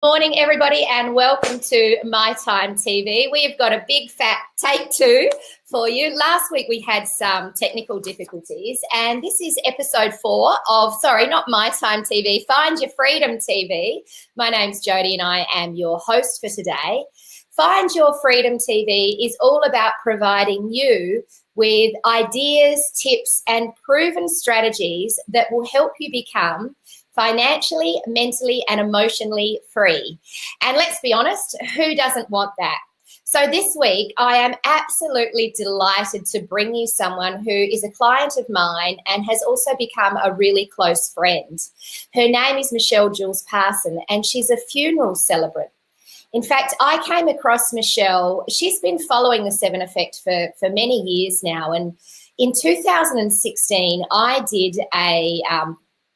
Morning, everybody, and welcome to My Time TV. We have got a big fat take 2 for you. Last week we had some technical difficulties, and this is episode 4 of, not My Time TV, Find Your Freedom TV. My name's Jodie and I am your host for today. Find Your Freedom TV is all about providing you with ideas, tips, and proven strategies that will help you become financially, mentally, and emotionally free. And let's be honest, who doesn't want that? So this week, I am absolutely delighted to bring you someone who is a client of mine and has also become a really close friend. Her name is Michelle Jewels-Parsons, and she's a funeral celebrant. In fact, I came across Michelle. She's been following the 7 Effect for many years now. And in 2016, I did a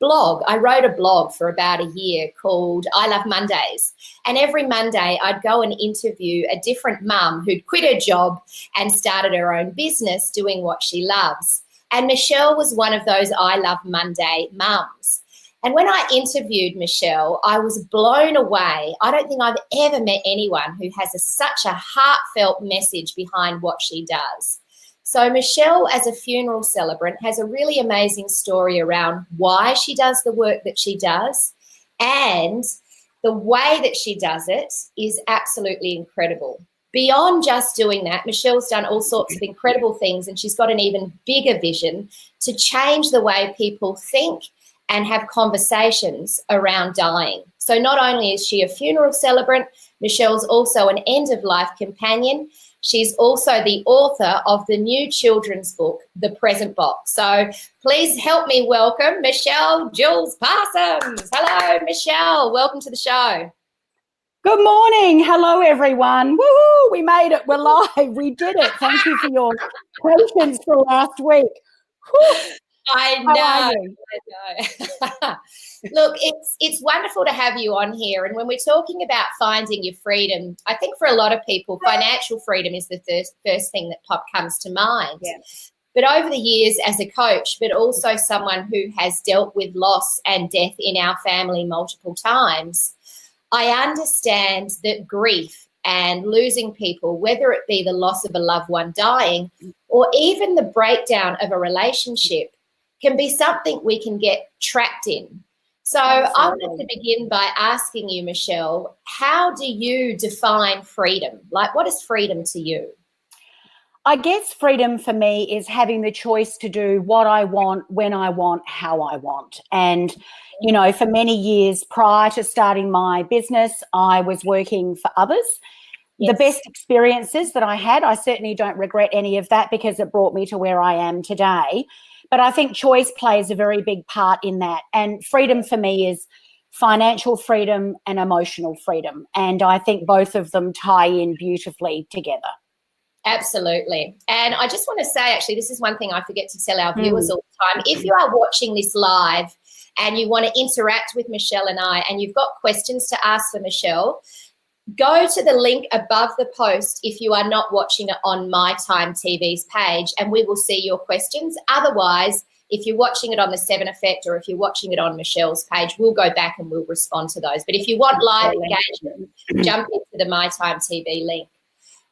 blog. I wrote a blog for about a year called I Love Mondays. And every Monday I'd go and interview a different mum who'd quit her job and started her own business doing what she loves. And Michelle was one of those I Love Monday mums. And when I interviewed Michelle, I was blown away. I don't think I've ever met anyone who has such a heartfelt message behind what she does. So Michelle, as a funeral celebrant, has a really amazing story around why she does the work that she does, and the way that she does it is absolutely incredible. Beyond just doing that, Michelle's done all sorts of incredible things, and she's got an even bigger vision to change the way people think and have conversations around dying. So not only is she a funeral celebrant, Michelle's also an end-of-life companion. She's also the author of the new children's book, The Present Box. So please help me welcome Michelle Jewels-Parsons. Hello, Michelle. Welcome to the show. Good morning. Hello, everyone. Woohoo! We made it. We're live. We did it. Thank you for your patience for last week. Whew. I know. Look, it's wonderful to have you on here. And when we're talking about finding your freedom, I think for a lot of people, financial freedom is the first thing that comes to mind. Yeah. But over the years as a coach, but also someone who has dealt with loss and death in our family multiple times, I understand that grief and losing people, whether it be the loss of a loved one dying or even the breakdown of a relationship, can be something we can get trapped in. So absolutely. I wanted to begin by asking you, Michelle, how do you define freedom? Like, what is freedom to you? I guess freedom for me is having the choice to do what I want, when I want, how I want. And, you know, for many years prior to starting my business, I was working for others. Yes. The best experiences that I had, I certainly don't regret any of that because it brought me to where I am today. But I think choice plays a very big part in that. And freedom for me is financial freedom and emotional freedom. And I think both of them tie in beautifully together. Absolutely. And I just want to say, actually, this is one thing I forget to tell our viewers all the time. If you are watching this live and you want to interact with Michelle and I, and you've got questions to ask for Michelle, go to the link above the post if you are not watching it on My Time TV's page, and we will see your questions. Otherwise, if you're watching it on the 7 Effect or if you're watching it on Michelle's page, we'll go back and we'll respond to those. But if you want live engagement, jump into the My Time TV link.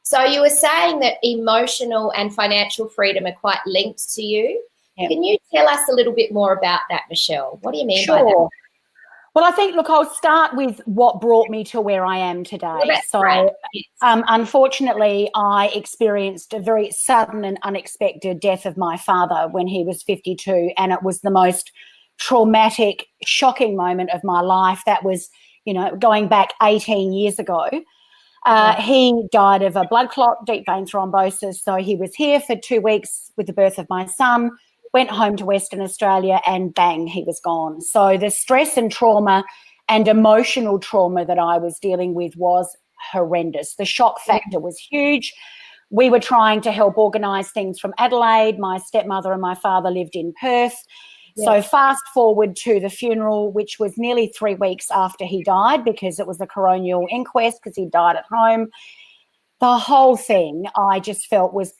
So you were saying that emotional and financial freedom are quite linked to you. Yep. Can you tell us a little bit more about that, Michelle? What do you mean by that? Well, I think, look, I'll start with what brought me to where I am today. Unfortunately, I experienced a very sudden and unexpected death of my father when he was 52, and it was the most traumatic, shocking moment of my life. That was, you know, going back 18 years ago. He died of a blood clot, deep vein thrombosis, so he was here for 2 weeks with the birth of my son, went home to Western Australia, and bang, he was gone. So the stress and trauma and emotional trauma that I was dealing with was horrendous. The shock factor was huge. We were trying to help organise things from Adelaide. My stepmother and my father lived in Perth. Yeah. So fast forward to the funeral, which was nearly 3 weeks after he died because it was a coronial inquest because he died at home. The whole thing I just felt was,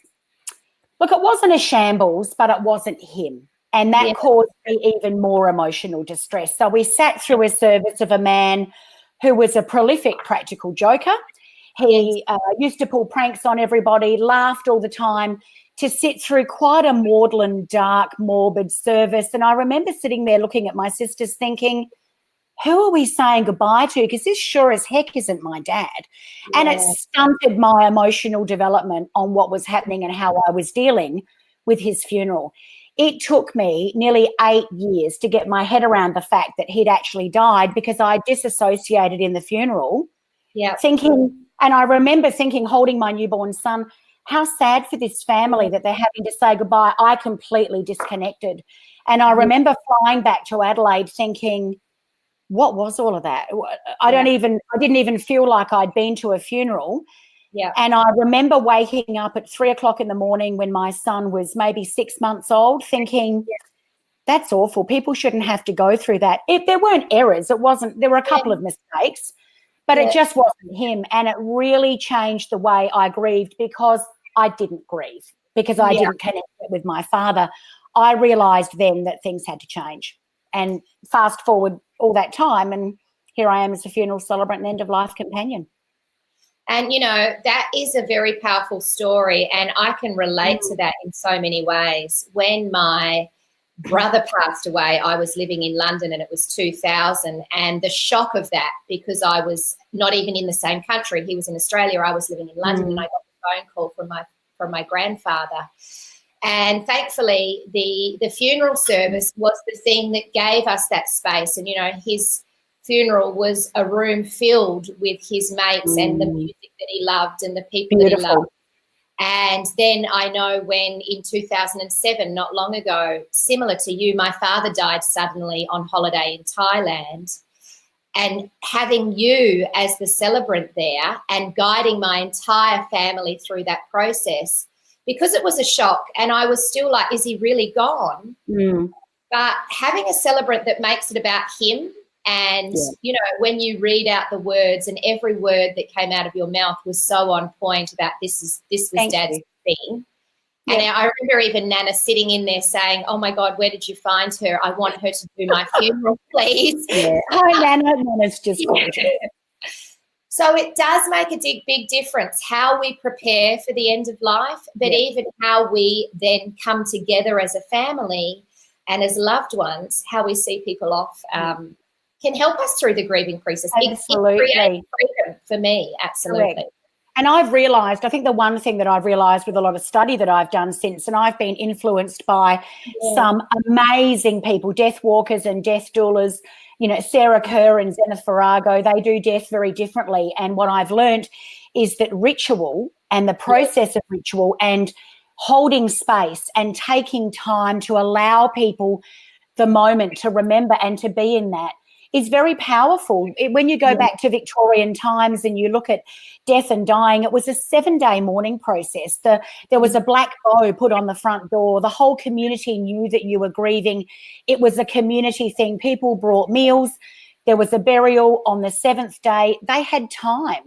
look, it wasn't a shambles, but it wasn't him. And that caused me even more emotional distress. So we sat through a service of a man who was a prolific practical joker. He used to pull pranks on everybody, laughed all the time, to sit through quite a maudlin, dark, morbid service. And I remember sitting there looking at my sisters thinking, who are we saying goodbye to? Because this sure as heck isn't my dad. Yeah. And it stunted my emotional development on what was happening and how I was dealing with his funeral. It took me nearly 8 years to get my head around the fact that he'd actually died, because I disassociated in the funeral, thinking, and I remember thinking, holding my newborn son, how sad for this family that they're having to say goodbye. I completely disconnected. And I remember flying back to Adelaide thinking, what was all of that? I didn't even feel like I'd been to a funeral. Yeah. And I remember waking up at 3 o'clock in the morning when my son was maybe 6 months old, thinking, that's awful. People shouldn't have to go through that. If there weren't errors, there were a couple of mistakes, but it just wasn't him. And it really changed the way I grieved, because I didn't grieve, because I didn't connect it with my father. I realised then that things had to change. And fast forward all that time, and here I am as a funeral celebrant and end-of-life companion. And, you know, that is a very powerful story, and I can relate to that in so many ways. When my brother passed away, I was living in London, and it was 2000, and the shock of that, because I was not even in the same country. He was in Australia, I was living in London, and I got a phone call from my grandfather. And thankfully, the funeral service was the thing that gave us that space. And, you know, his funeral was a room filled with his mates and the music that he loved and the people that he loved. And then I know when in 2007, not long ago, similar to you, my father died suddenly on holiday in Thailand. And having you as the celebrant there and guiding my entire family through that process, because it was a shock, and I was still like, is he really gone? But having a celebrant that makes it about him, and, you know, when you read out the words, and every word that came out of your mouth was so on point about this was Dad's thing. And I remember even Nana sitting in there saying, oh, my God, where did you find her? I want her to do my funeral, please. Hi, Nana. Nana's just gorgeous. So it does make a big difference how we prepare for the end of life, but even how we then come together as a family and as loved ones, how we see people off can help us through the grieving process. Absolutely. It creates freedom for me, absolutely. Correct. And I've realised, I think the one thing that I've realised with a lot of study that I've done since, and I've been influenced by some amazing people, death walkers and death doulas, you know, Sarah Kerr and Zenith Farago, they do death very differently. And what I've learned is that ritual and the process of ritual and holding space and taking time to allow people the moment to remember and to be in that is very powerful. When you go back to Victorian times and you look at death and dying, it was a 7-day mourning process. There was a black bow put on the front door. The whole community knew that you were grieving. It was a community thing. People brought meals. There was a burial on the 7th day. They had time.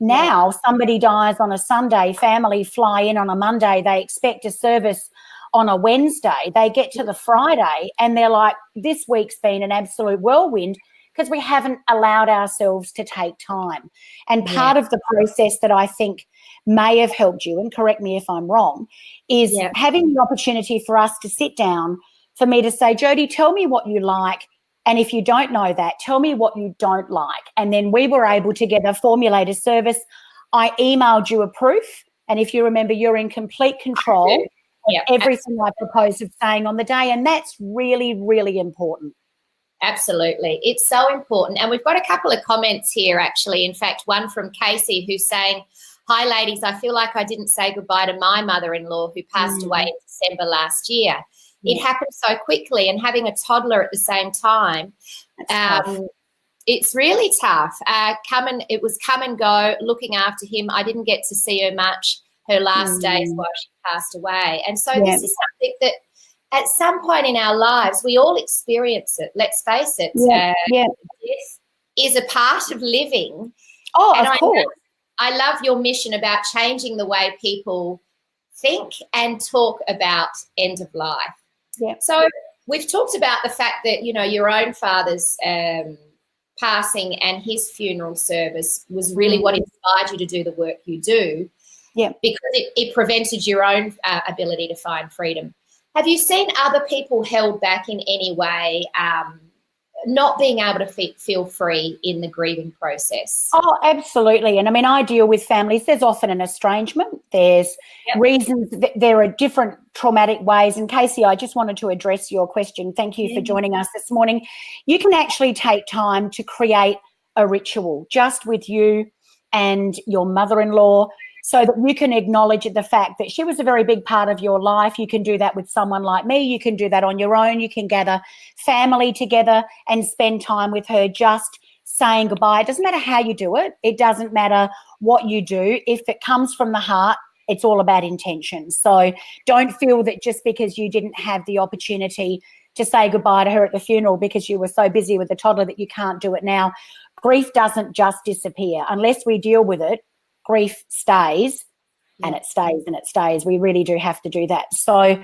Now somebody dies on a Sunday, family fly in on a Monday, they expect a service on a Wednesday, they get to the Friday and they're like, this week's been an absolute whirlwind, because we haven't allowed ourselves to take time. And part of the process that I think may have helped you, and correct me if I'm wrong, is having the opportunity for us to sit down, for me to say, Jodie, tell me what you like. And if you don't know that, tell me what you don't like. And then we were able to get a formulate a service. I emailed you a proof. And if you remember, you're in complete control. Everything I propose of saying on the day, and that's really, really important. Absolutely. It's so important. And we've got a couple of comments here, actually. In fact, one from Casey who's saying, hi, ladies, I feel like I didn't say goodbye to my mother-in-law who passed away in December last year. It happened so quickly, and having a toddler at the same time, it's really tough. It was come and go, looking after him. I didn't get to see her much her last days while she passed away. And so this is something that at some point in our lives, we all experience it. Let's face it. Death is a part of living. Oh, and of course. I love your mission about changing the way people think and talk about end of life. So we've talked about the fact that, you know, your own father's passing and his funeral service was really what inspired you to do the work you do. Yeah. Because it prevented your own ability to find freedom. Have you seen other people held back in any way, not being able to feel free in the grieving process? Oh, absolutely. And I mean, I deal with families. There's often an estrangement. There's reasons. There are different traumatic ways. And Casey, I just wanted to address your question. Thank you for joining us this morning. You can actually take time to create a ritual just with you and your mother-in-law, so that you can acknowledge the fact that she was a very big part of your life. You can do that with someone like me. You can do that on your own. You can gather family together and spend time with her just saying goodbye. It doesn't matter how you do it. It doesn't matter what you do. If it comes from the heart, it's all about intention. So don't feel that just because you didn't have the opportunity to say goodbye to her at the funeral because you were so busy with the toddler that you can't do it now. Grief doesn't just disappear. Unless we deal with it, grief stays and it stays and it stays. We really do have to do that. So,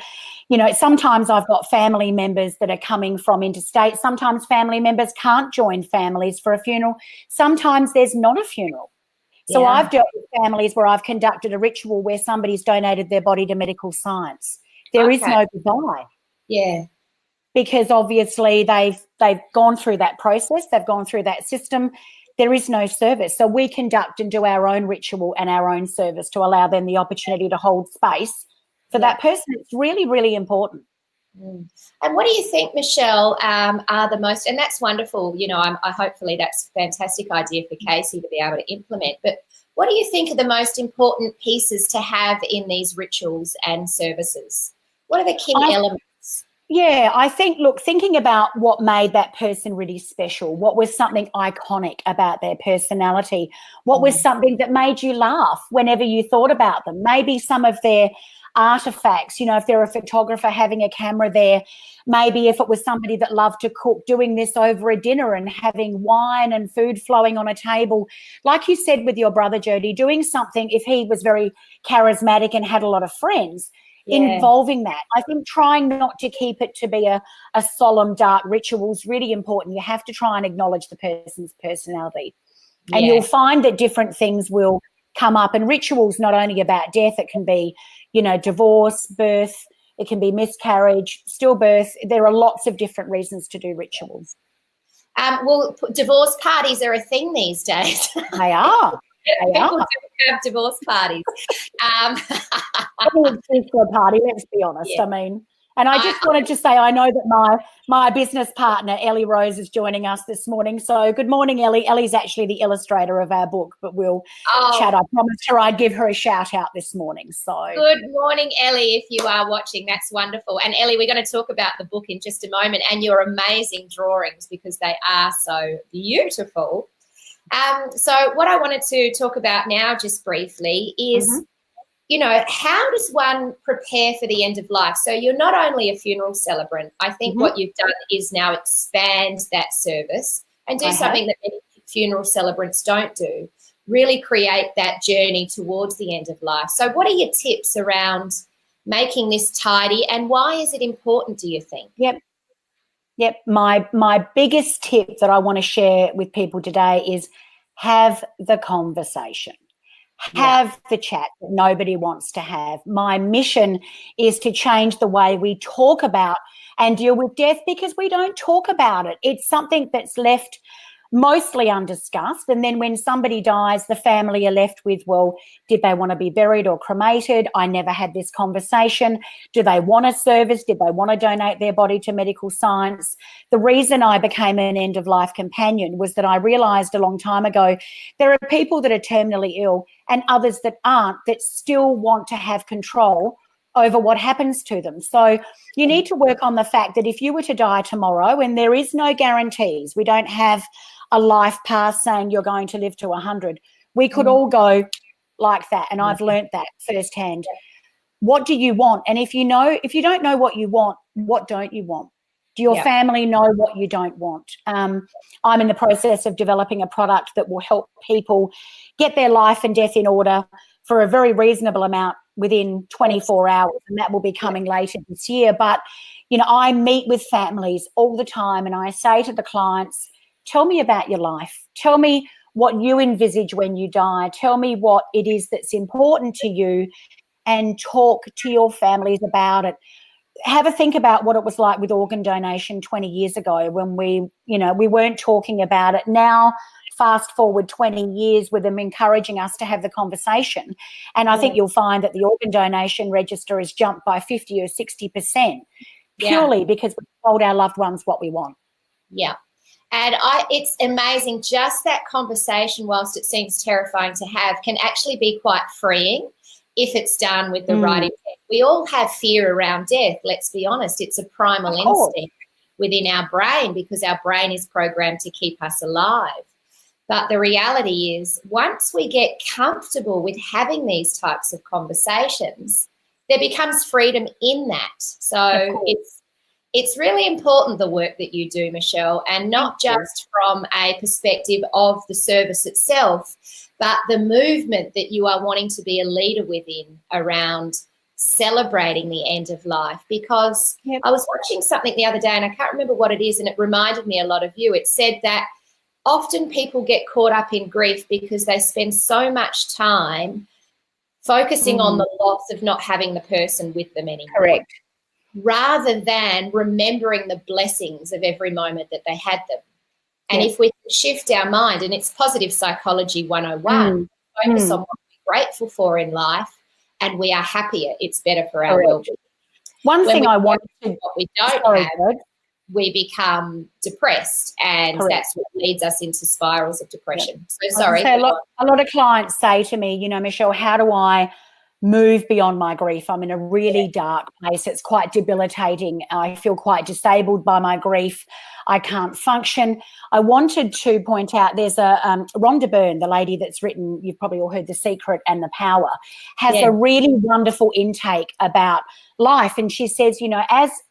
you know, sometimes I've got family members that are coming from interstate. Sometimes family members can't join families for a funeral. Sometimes there's not a funeral. So I've dealt with families where I've conducted a ritual where somebody's donated their body to medical science. There is no goodbye. Yeah. Because obviously they've gone through that process. They've gone through that system. There is no service. So we conduct and do our own ritual and our own service to allow them the opportunity to hold space for that person. It's really, really important. And what do you think, Michelle, are the most, and that's wonderful, you know, I hopefully that's a fantastic idea for Casey to be able to implement, but what do you think are the most important pieces to have in these rituals and services? What are the key elements? Yeah, I think, look, thinking about what made that person really special, what was something iconic about their personality, what was something that made you laugh whenever you thought about them, maybe some of their artifacts, you know, if they're a photographer, having a camera there, maybe if it was somebody that loved to cook, doing this over a dinner and having wine and food flowing on a table. Like you said with your brother, Jody, doing something, if he was very charismatic and had a lot of friends, involving that. I think trying not to keep it to be a solemn, dark ritual is really important. You have to try and acknowledge the person's personality. And you'll find that different things will come up. And rituals not only about death, it can be, you know, divorce, birth, it can be miscarriage, stillbirth. There are lots of different reasons to do rituals. Well, divorce parties are a thing these days. They are. People do have divorce parties. For a party, let's be honest. I mean, and I just wanted to say, I know that my business partner, Ellie Rose, is joining us this morning. So good morning, Ellie. Ellie's actually the illustrator of our book, but we'll chat. I promised her I'd give her a shout out this morning. So good morning, Ellie, if you are watching. That's wonderful. And Ellie, we're going to talk about the book in just a moment and your amazing drawings because they are so beautiful. So what I wanted to talk about now just briefly is, you know, how does one prepare for the end of life? So you're not only a funeral celebrant. I think what you've done is now expand that service and do something that many funeral celebrants don't do, really create that journey towards the end of life. So what are your tips around making this tidy and why is it important, do you think? Yep. My biggest tip that I want to share with people today is have the conversation. Have the chat that nobody wants to have. My mission is to change the way we talk about and deal with death because we don't talk about it. It's something that's left mostly undiscussed. And then when somebody dies, the family are left with, well, did they want to be buried or cremated? I never had this conversation. Do they want a service? Did they want to donate their body to medical science? The reason I became an end-of-life companion was that I realised a long time ago there are people that are terminally ill and others that aren't, that still want to have control over what happens to them. So you need to work on the fact that if you were to die tomorrow, and there is no guarantees, we don't have a life path saying you're going to live to 100. We could all go like that, and I've learnt that firsthand. What do you want? And if you don't know what you want, what don't you want? Do your family know what you don't want? I'm in the process of developing a product that will help people get their life and death in order for a very reasonable amount within 24 hours, and that will be coming later this year. But, you know, I meet with families all the time and I say to the clients, tell me about your life. Tell me what you envisage when you die. Tell me what it is that's important to you, and talk to your families about it. Have a think about what it was like with organ donation 20 years ago when we weren't talking about it. Now, fast forward 20 years with them encouraging us to have the conversation. And I think you'll find that the organ donation register has jumped by 50 or 60% purely because we told our loved ones what we want. Yeah. And it's amazing. Just that conversation, whilst it seems terrifying to have, can actually be quite freeing if it's done with the right intent. We all have fear around death, let's be honest. It's a primal instinct within our brain because our brain is programmed to keep us alive. But the reality is, once we get comfortable with having these types of conversations, there becomes freedom in that. So it's really important, the work that you do, Michelle, and not just from a perspective of the service itself, but the movement that you are wanting to be a leader within around celebrating the end of life. Because I was watching something the other day, and I can't remember what it is, and it reminded me a lot of you. It said that often people get caught up in grief because they spend so much time focusing on the loss of not having the person with them anymore. Correct. Rather than remembering the blessings of every moment that they had them. And if we shift our mind, and it's positive psychology 101, focus on what we're grateful for in life, and we are happier, it's better for our well-being. One thing I want to... What we don't have, we become depressed, and that's what leads us into spirals of depression. So sorry. A lot of clients say to me, Michelle, how do I move beyond my grief? I'm in a really dark place. It's quite debilitating. I feel quite disabled by my grief. I can't function. I wanted to point out there's a Rhonda Byrne, the lady that's written, you've probably all heard The Secret and The Power, has a really wonderful intake about life. And she says,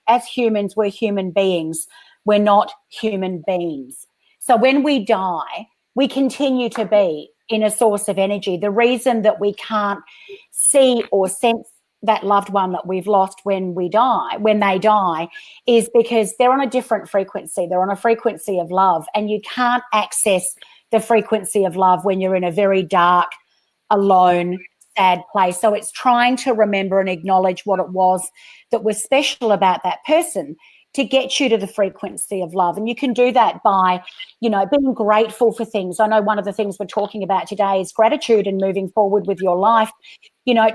as humans, we're human beings. We're not human beings. So when we die, we continue to be in a source of energy. The reason that we can't see or sense that loved one that we've lost when they die, is because they're on a different frequency. They're on a frequency of love, and you can't access the frequency of love when you're in a very dark, alone, sad place. So it's trying to remember and acknowledge what it was that was special about that person to get you to the frequency of love. And you can do that by, being grateful for things. I know one of the things we're talking about today is gratitude and moving forward with your life.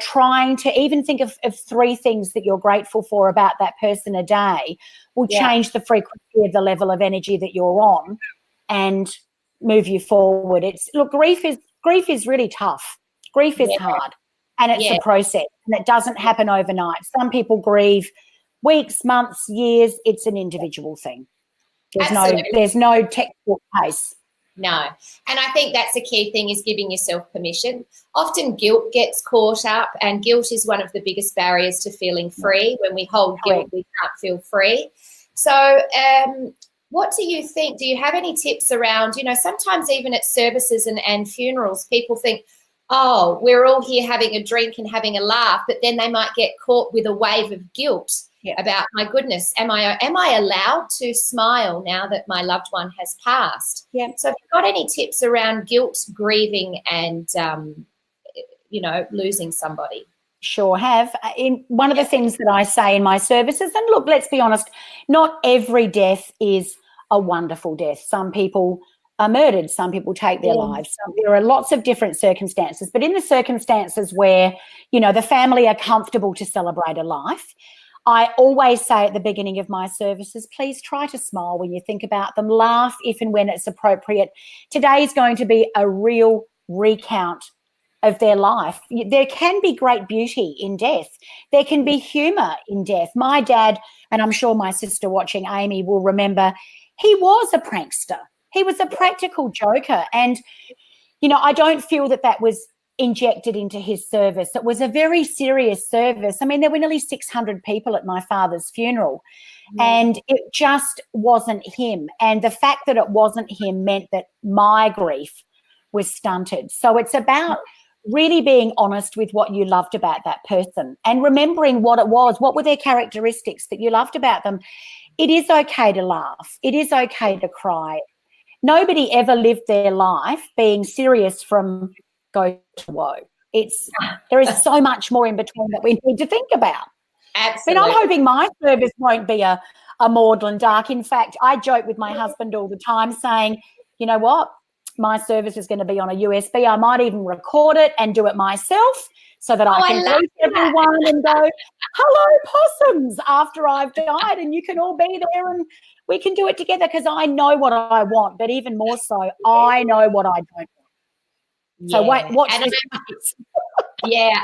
Trying to even think of 3 things that you're grateful for about that person a day will change the frequency of the level of energy that you're on and move you forward. Grief is really tough. Grief is hard, and it's a process, and it doesn't happen overnight. Some people grieve weeks, months, years. It's an individual thing. There's no textbook case. No. And I think that's a key thing, is giving yourself permission. Often guilt gets caught up, and guilt is one of the biggest barriers to feeling free. When we hold guilt, we can't feel free. So what do you think? Do you have any tips around, sometimes even at services and funerals, people think, oh, we're all here having a drink and having a laugh, but then they might get caught with a wave of guilt about, my goodness, am I allowed to smile now that my loved one has passed? So have you got any tips around guilt, grieving, and, losing somebody? Sure have. One of the things that I say in my services, and look, let's be honest, not every death is a wonderful death. Some people are murdered. Some people take their lives. So there are lots of different circumstances. But in the circumstances where, the family are comfortable to celebrate a life, I always say at the beginning of my services, please try to smile when you think about them. Laugh if and when it's appropriate. Today is going to be a real recount of their life. There can be great beauty in death. There can be humour in death. My dad, and I'm sure my sister watching, Amy, will remember, he was a prankster. He was a practical joker. And, I don't feel that was injected into his service. It was a very serious service. I mean, there were nearly 600 people at my father's funeral, and it just wasn't him. And the fact that it wasn't him meant that my grief was stunted. So it's about really being honest with what you loved about that person and remembering what it was. What were their characteristics that you loved about them? It is okay to laugh. It is okay to cry. nobody ever lived their life being serious from go to woe. There is so much more in between that we need to think about. Absolutely. I mean, I'm hoping my service won't be a maudlin dark. In fact, I joke with my husband all the time saying, you know what, my service is going to be on a USB. I might even record it and do it myself so that I can greet everyone and go, hello, possums, after I've died, and you can all be there and we can do it together, because I know what I want, but even more so, I know what I don't want. So watch this. Yeah,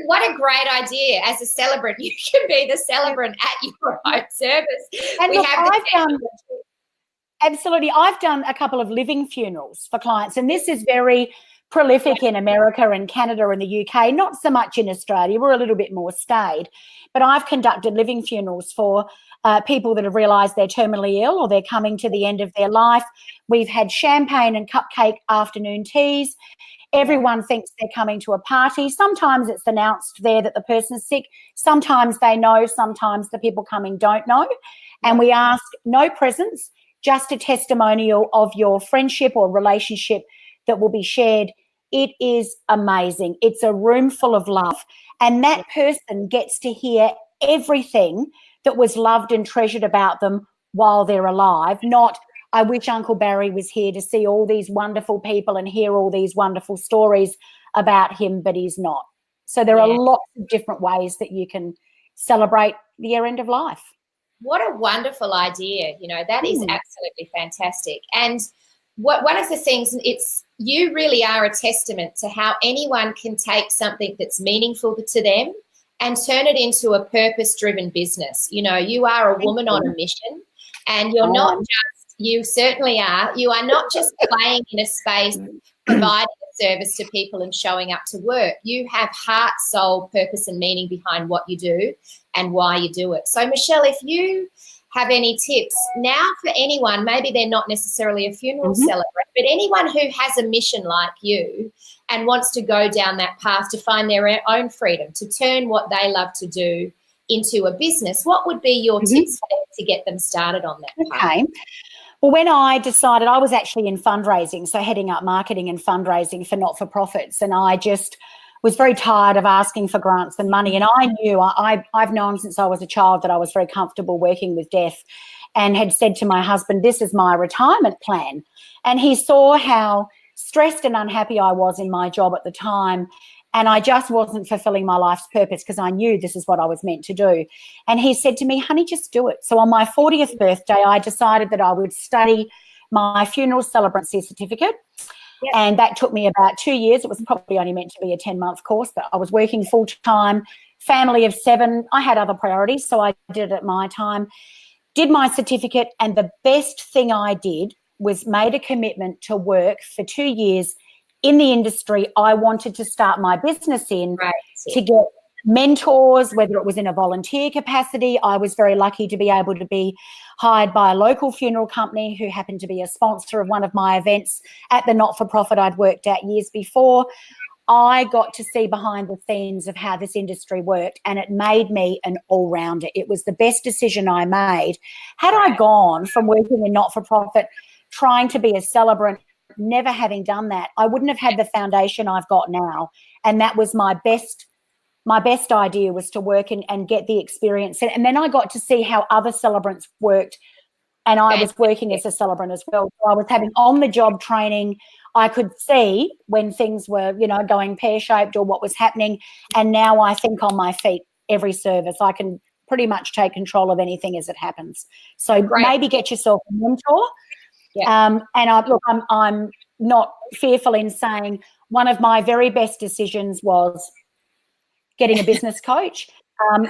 what a great idea. As a celebrant, you can be the celebrant at your own service. And look, I've done a couple of living funerals for clients, and this is very prolific in America and Canada and the UK, not so much in Australia. We're a little bit more staid. But I've conducted living funerals for people that have realised they're terminally ill or they're coming to the end of their life. We've had champagne and cupcake afternoon teas. Everyone thinks they're coming to a party. Sometimes it's announced there that the person's sick. Sometimes they know. Sometimes the people coming don't know. And we ask no presents, just a testimonial of your friendship or relationship that will be shared. It is amazing. It's a room full of love. And that person gets to hear everything that was loved and treasured about them while they're alive, not, I wish Uncle Barry was here to see all these wonderful people and hear all these wonderful stories about him, but he's not. So there are lots of different ways that you can celebrate the end of life. What a wonderful idea. You know, that is absolutely fantastic. And one of the things, you really are a testament to how anyone can take something that's meaningful to them and turn it into a purpose-driven business. You know, you are a woman on a mission, and you're not just, you certainly are, you are not just playing in a space, providing a service to people and showing up to work. You have heart, soul, purpose and meaning behind what you do and why you do it. So, Michelle, if you have any tips now for anyone, maybe they're not necessarily a funeral celebrant, but anyone who has a mission like you and wants to go down that path to find their own freedom, to turn what they love to do into a business, what would be your tips for them to get them started on that path? Okay. Well, when I decided, I was actually in fundraising, so heading up marketing and fundraising for not-for-profits, and I just was very tired of asking for grants and money. And I knew, I've known since I was a child that I was very comfortable working with death, and had said to my husband, this is my retirement plan. And he saw how stressed and unhappy I was in my job at the time, and I just wasn't fulfilling my life's purpose, because I knew this is what I was meant to do. And he said to me, honey, just do it. So on my 40th birthday, I decided that I would study my Funeral Celebrants certificate. Yep. And that took me about 2 years. It was probably only meant to be a 10-month course, but I was working full-time, family of 7. I had other priorities, so I did it at my time, did my certificate, and the best thing I did was made a commitment to work for 2 years in the industry I wanted to start my business in, to get mentors, whether it was in a volunteer capacity. I was very lucky to be able to be hired by a local funeral company who happened to be a sponsor of one of my events at the not-for-profit I'd worked at years before. I got to see behind the scenes of how this industry worked, and it made me an all-rounder. It was the best decision I made. Had I gone from working in not-for-profit, trying to be a celebrant, never having done that, I wouldn't have had the foundation I've got now. And that was my best idea, was to work and get the experience. And then I got to see how other celebrants worked, and I was working as a celebrant as well. So I was having on-the-job training. I could see when things were, going pear-shaped or what was happening. And now I think on my feet every service. I can pretty much take control of anything as it happens. So maybe get yourself a mentor. Yeah. I'm not fearful in saying one of my very best decisions was getting a business coach.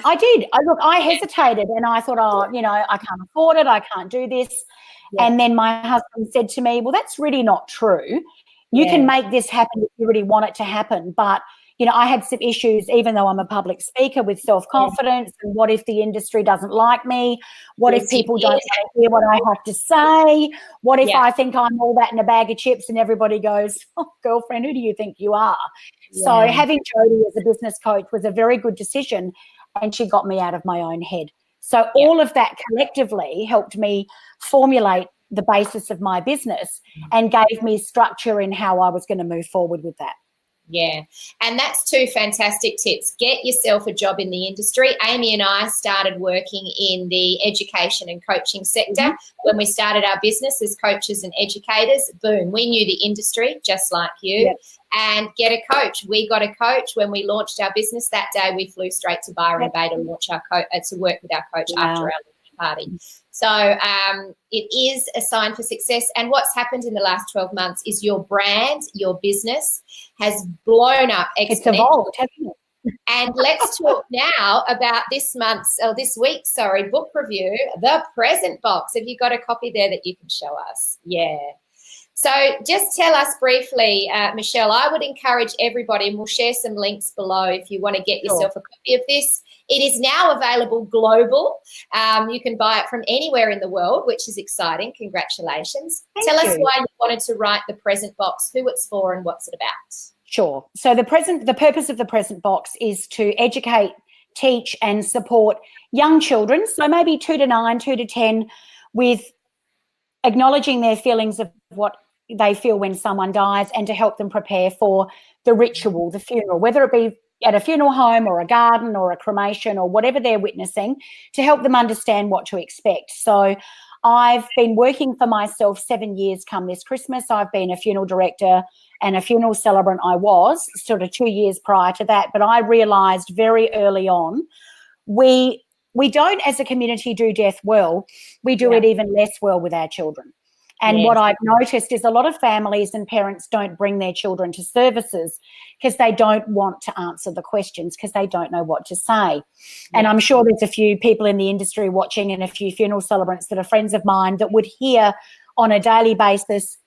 I did. I hesitated, and I thought, I can't afford it. I can't do this. Yeah. And then my husband said to me, well, that's really not true. You can make this happen if you really want it to happen. But, I had some issues, even though I'm a public speaker, with self-confidence. And what if the industry doesn't like me? What if people don't want to hear what I have to say? What if I think I'm all that in a bag of chips and everybody goes, oh, girlfriend, who do you think you are? Yeah. So having Jodie as a business coach was a very good decision, and she got me out of my own head. So all of that collectively helped me formulate the basis of my business and gave me structure in how I was going to move forward with that. Yeah, and that's two fantastic tips. Get yourself a job in the industry. Amy and I started working in the education and coaching sector when we started our business as coaches and educators. Boom, we knew the industry just like you. Yep. And get a coach. We got a coach when we launched our business. That day we flew straight to Byron Bay to launch our to work with our coach after our launch party. So it is a sign for success. And what's happened in the last 12 months is your brand, your business has blown up exponentially. It's evolved, hasn't it? And let's talk now about this week's book review, The Present Box. Have you got a copy there that you can show us? Yeah. So just tell us briefly, Michelle, I would encourage everybody, and we'll share some links below if you want to get yourself a copy of this. It is now available global. You can buy it from anywhere in the world, which is exciting. Congratulations. Tell us why you wanted to write The Present Box, who it's for and what's it about. Sure. So the purpose of The Present Box is to educate, teach and support young children, so maybe 2 to 9, 2 to 10, with acknowledging their feelings of what they feel when someone dies and to help them prepare for the ritual, the funeral, whether it be at a funeral home or a garden or a cremation or whatever they're witnessing, to help them understand what to expect. So I've been working for myself 7 years come this Christmas. I've been a funeral director and a funeral celebrant. I was sort of 2 years prior to that, but I realised very early on we don't as a community do death well. We do it even less well with our children. And what I've noticed is a lot of families and parents don't bring their children to services because they don't want to answer the questions because they don't know what to say. And I'm sure there's a few people in the industry watching and a few funeral celebrants that are friends of mine that would hear on a daily basis,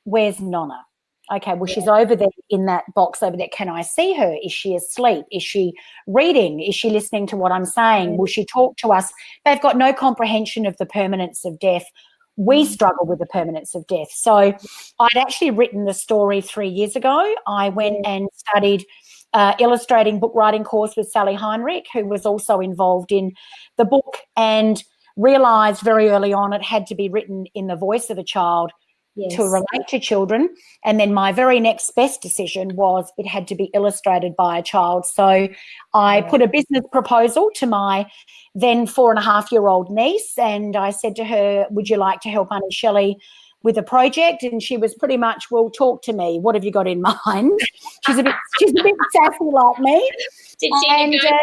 "Where's Nonna?" Okay, well, she's over there in that box over there. Can I see her? Is she asleep? Is she reading? Is she listening to what I'm saying? Will she talk to us? They've got no comprehension of the permanence of death. We struggle with the permanence of death. So I'd actually written the story 3 years ago. I went and studied illustrating book writing course with Sally Heinrich, who was also involved in the book, and realised very early on it had to be written in the voice of a child to relate to children. And then my very next best decision was it had to be illustrated by a child. So I put a business proposal to my then 4.5-year-old niece, and I said to her, "Would you like to help Auntie Shelley with a project?" And she was pretty much, "Well, talk to me. What have you got in mind?" She's a bit sassy like me. Did she negotiate?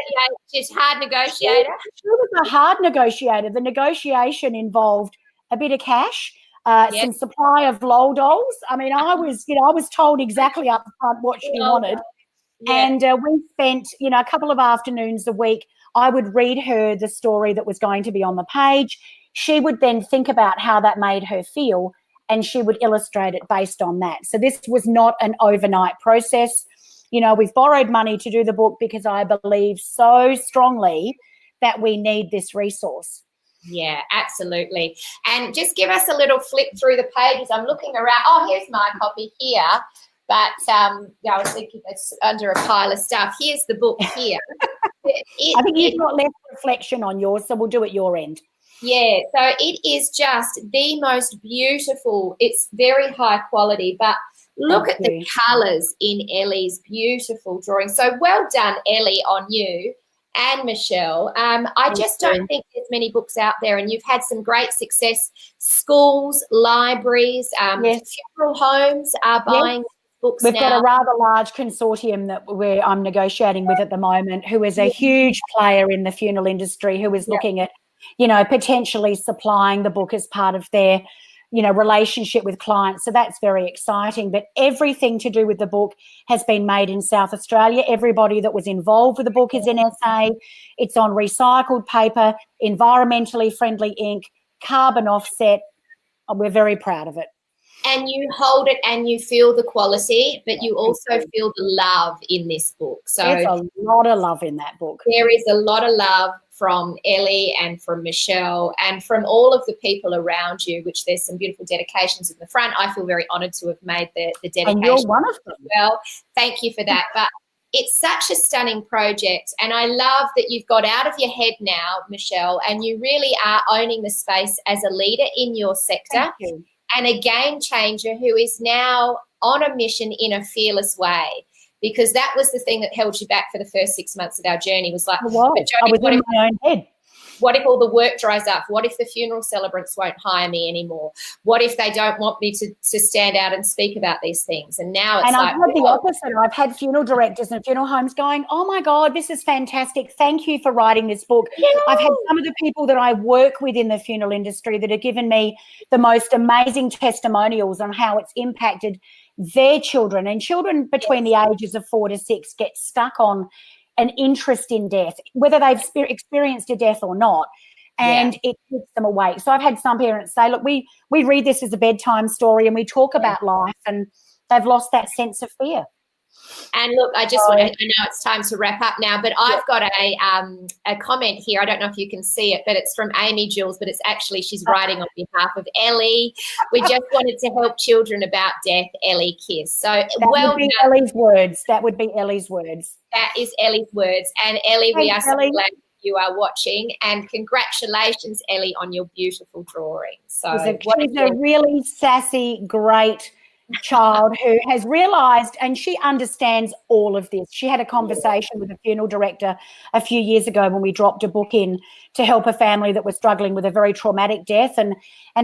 She's a hard negotiator. She was a hard negotiator. The negotiation involved a bit of cash, some supply of lol dolls. I mean, I was told exactly up front what she wanted. And we spent, a couple of afternoons a week. I would read her the story that was going to be on the page. She would then think about how that made her feel, and she would illustrate it based on that. So this was not an overnight process. We've borrowed money to do the book because I believe so strongly that we need this resource. Yeah, absolutely. And just give us a little flip through the pages. I'm looking around. Oh, here's my copy here. But I was thinking it's under a pile of stuff. Here's the book here. I think you've got less reflection on yours, so we'll do it your end. Yeah, so it is just the most beautiful. It's very high quality, but look at the colours in Ellie's beautiful drawing. So well done, Ellie, on you and Michelle. I just don't think there's many books out there, and you've had some great success. Schools, libraries, funeral homes are buying books We've now. got a rather large consortium that I'm negotiating with at the moment, who is a huge player in the funeral industry, who is looking at, potentially supplying the book as part of their, relationship with clients. So that's very exciting. But everything to do with the book has been made in South Australia. Everybody that was involved with the book is in SA. It's on recycled paper, environmentally friendly ink, carbon offset. We're very proud of it. And you hold it and you feel the quality, but you also feel the love in this book. So there's a lot of love in that book. There is a lot of love from Ellie and from Michelle and from all of the people around you, which there's some beautiful dedications in the front. I feel very honoured to have made the dedication. And you're one of them. Well, thank you for that. But it's such a stunning project, and I love that you've got out of your head now, Michelle, and you really are owning the space as a leader in your sector and a game changer who is now on a mission in a fearless way, because that was the thing that held you back for the first 6 months of our journey was like, but Jodie, I was in my own head. What if all the work dries up? What if the funeral celebrants won't hire me anymore? What if they don't want me to stand out and speak about these things? And now it's I've had the opposite. I've had funeral directors and funeral homes going, oh, my God, this is fantastic. Thank you for writing this book. Yeah. I've had some of the people that I work with in the funeral industry that have given me the most amazing testimonials on how it's impacted their children. And children between the ages of 4 to 6 get stuck on an interest in death, whether they've experienced a death or not, and it keeps them awake. So I've had some parents say, look, we read this as a bedtime story and we talk about life, and they've lost that sense of fear. And look, I know it's time to wrap up now, but I've got a comment here. I don't know if you can see it, but it's from Amy Jules, but it's actually she's writing on behalf of Ellie. We just wanted to help children about death, Ellie Kiss. So that would be Ellie's words. That would be Ellie's words. That is Ellie's words. And Ellie, we are so glad you are watching, and congratulations, Ellie, on your beautiful drawing. So she's a really sassy, great child who has realised, and she understands all of this. She had a conversation with a funeral director a few years ago when we dropped a book in to help a family that was struggling with a very traumatic death, and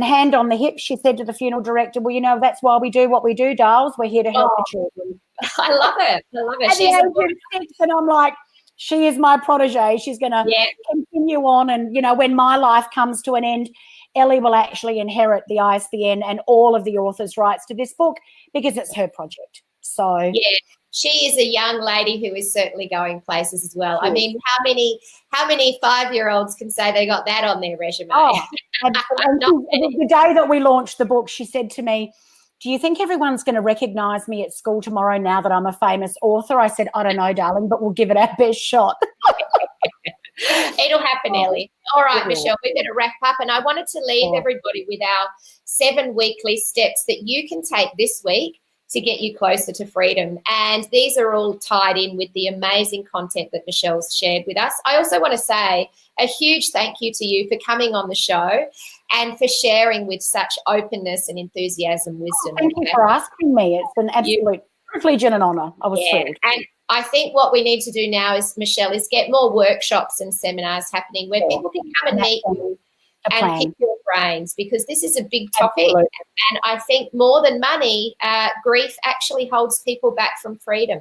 hand on the hip, she said to the funeral director, well, you know, that's why we do what we do, Darls. We're here to help the children. I love it. At the age of 6, and I'm like, she is my protege. She's going to continue on, and, you know, when my life comes to an end, Ellie will actually inherit the ISBN and all of the author's rights to this book because it's her project. So yeah, she is a young lady who is certainly going places as well. I mean, how many 5-year-olds can say they got that on their resume? Oh, and the day that we launched the book, she said to me, do you think everyone's going to recognise me at school tomorrow now that I'm a famous author? I said, I don't know, darling, but we'll give it our best shot. It'll happen, Ellie. All right, Michelle, we better wrap up. And I wanted to leave everybody with our 7 weekly steps that you can take this week to get you closer to freedom. And these are all tied in with the amazing content that Michelle's shared with us. I also want to say a huge thank you to you for coming on the show and for sharing with such openness and enthusiasm, wisdom. Thank you for asking me. It's an absolute privilege and an honour. I was thrilled. And I think what we need to do now is, Michelle, is get more workshops and seminars happening where people can come and meet you and pick your brains, because this is a big topic. Absolutely. And I think more than money, grief actually holds people back from freedom.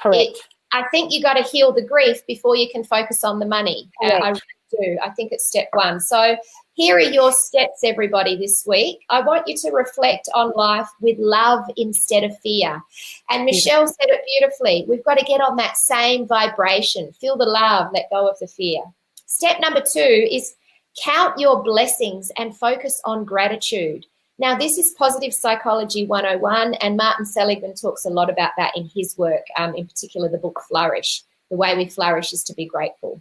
Correct. I think you got to heal the grief before you can focus on the money. I really do. I think it's step 1. So here are your steps, everybody, this week. I want you to reflect on life with love instead of fear. And Michelle said it beautifully. We've got to get on that same vibration. Feel the love, let go of the fear. Step number 2 is count your blessings and focus on gratitude. Now, this is Positive Psychology 101, and Martin Seligman talks a lot about that in his work, in particular the book Flourish. The way we flourish is to be grateful.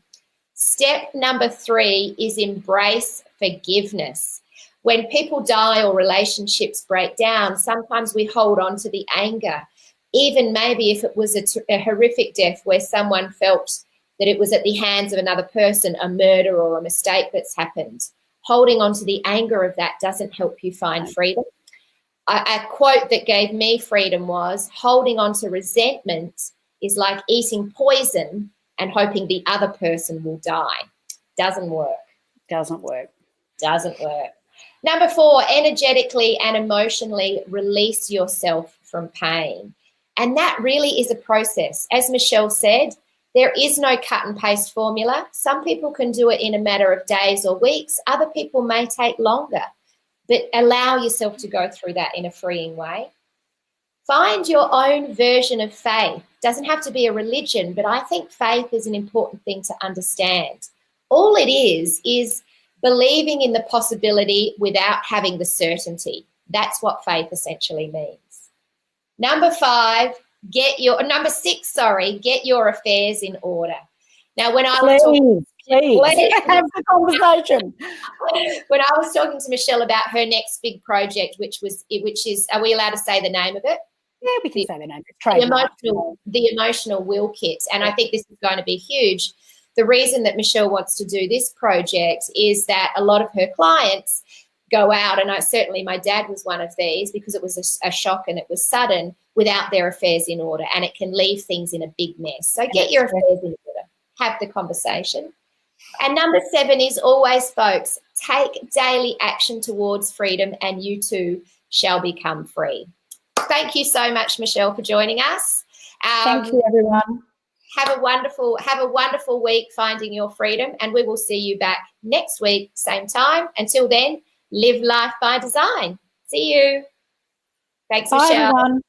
Step number 3 is embrace forgiveness. When people die or relationships break down, sometimes we hold on to the anger, even maybe if it was a horrific death where someone felt that it was at the hands of another person, a murder or a mistake that's happened. Holding on to the anger of that doesn't help you find freedom. A quote that gave me freedom was, holding on to resentment is like eating poison and hoping the other person will die. Doesn't work. Doesn't work. Doesn't work. Number 4, energetically and emotionally release yourself from pain. And that really is a process. As Michelle said, there is no cut and paste formula. Some people can do it in a matter of days or weeks. Other people may take longer. But allow yourself to go through that in a freeing way. Find your own version of faith. Doesn't have to be a religion, but I think faith is an important thing to understand. All it is believing in the possibility without having the certainty. That's what faith essentially means. Number 6, get your affairs in order. Now, when I was please have the conversation. When I was talking to Michelle about her next big project, which is, are we allowed to say the name of it? Yeah, we can say the name. It's the trademark. emotional will kit. And I think this is going to be huge. The reason that Michelle wants to do this project is that a lot of her clients go out, and certainly my dad was one of these, because it was a shock and it was sudden, without their affairs in order, and it can leave things in a big mess. So get your affairs in order, have the conversation. And number 7 is always, folks, take daily action towards freedom, and you too shall become free. Thank you so much, Michelle, for joining us. Thank you, everyone. Have a wonderful week finding your freedom, and we will see you back next week, same time. Until then, live life by design. See you. Thanks, Bye, Michelle. everyone.